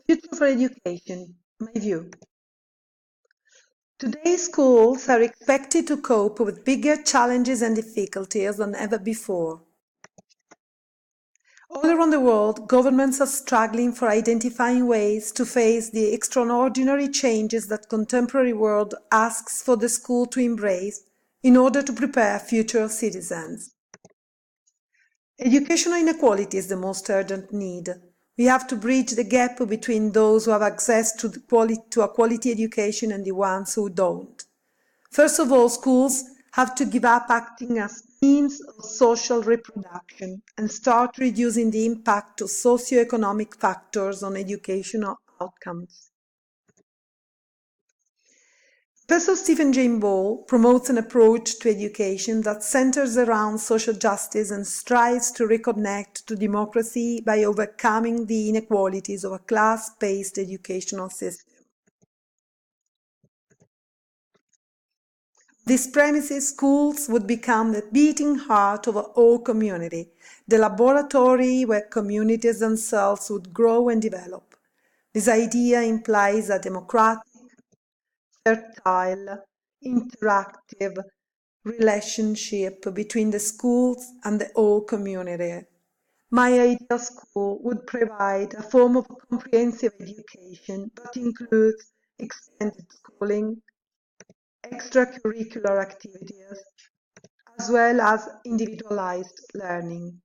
Future for education, my view. Today's schools are expected to cope with bigger challenges and difficulties than ever before. All around the world, governments are struggling for identifying ways to face the extraordinary changes that contemporary world asks for the school to embrace in order to prepare future citizens. Educational inequality is the most urgent need. We have to bridge the gap between those who have access to a quality education and the ones who don't. First of all, schools have to give up acting as means of social reproduction and start reducing the impact of socioeconomic factors on educational outcomes. Professor Stephen J. Ball promotes an approach to education that centers around social justice and strives to reconnect to democracy by overcoming the inequalities of a class-based educational system. These premises, schools would become the beating heart of a whole community, the laboratory where communities themselves would grow and develop. This idea implies a democratic, fertile, interactive relationship between the schools and the whole community. My ideal school would provide a form of comprehensive education that includes extended schooling, extracurricular activities, as well as individualized learning.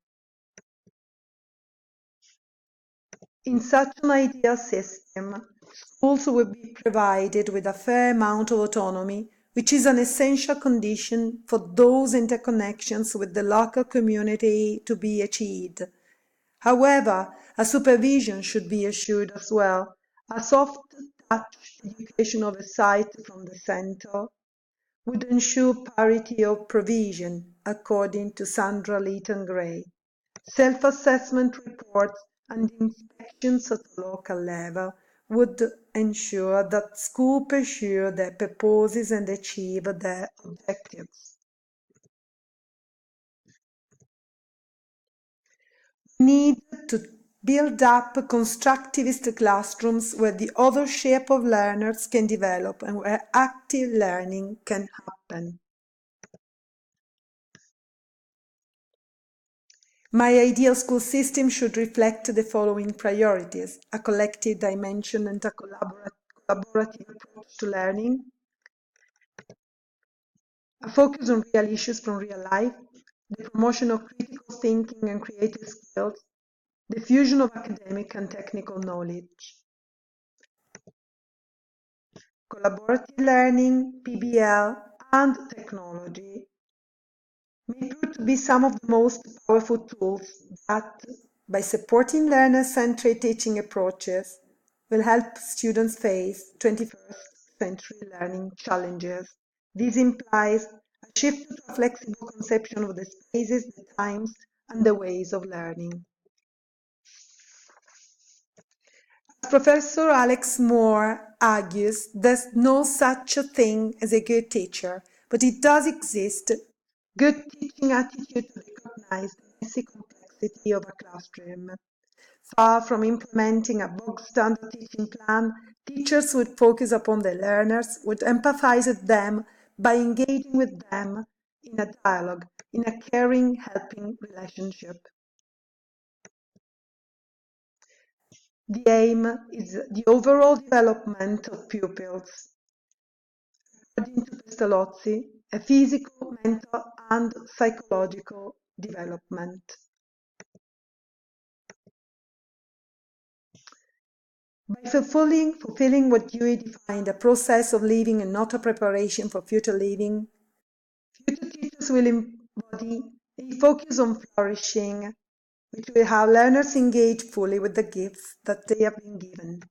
In such an ideal system, schools will be provided with a fair amount of autonomy, which is an essential condition for those interconnections with the local community to be achieved. However, a supervision should be assured as well, a soft-touch education oversight from the centre would ensure parity of provision, according to Sandra Leighton-Gray. Self-assessment reports and inspections at the local level would ensure that schools pursue their purposes and achieve their objectives. We need to build up constructivist classrooms where the authorship of learners can develop and where active learning can happen. My ideal school system should reflect the following priorities: a collective dimension and a collaborative approach to learning, a focus on real issues from real life, the promotion of critical thinking and creative skills, the fusion of academic and technical knowledge. Collaborative learning, PBL, and technology may prove to be some of the most powerful tools that, by supporting learner-centered teaching approaches, will help students face 21st century learning challenges. This implies a shift to a flexible conception of the spaces, the times, and the ways of learning. As Professor Alex Moore argues, there's no such a thing as a good teacher, but it does exist. Good teaching attitude to recognize the messy complexity of a classroom. Far from implementing a bog-standard teaching plan, teachers would focus upon the learners, would empathize with them by engaging with them in a dialogue, in a caring, helping relationship. The aim is the overall development of pupils. According to Pestalozzi, a physical, mental, and psychological development. By fulfilling what Dewey defined a process of living and not a preparation for future living, future teachers will embody a focus on flourishing, which will have learners engage fully with the gifts that they have been given.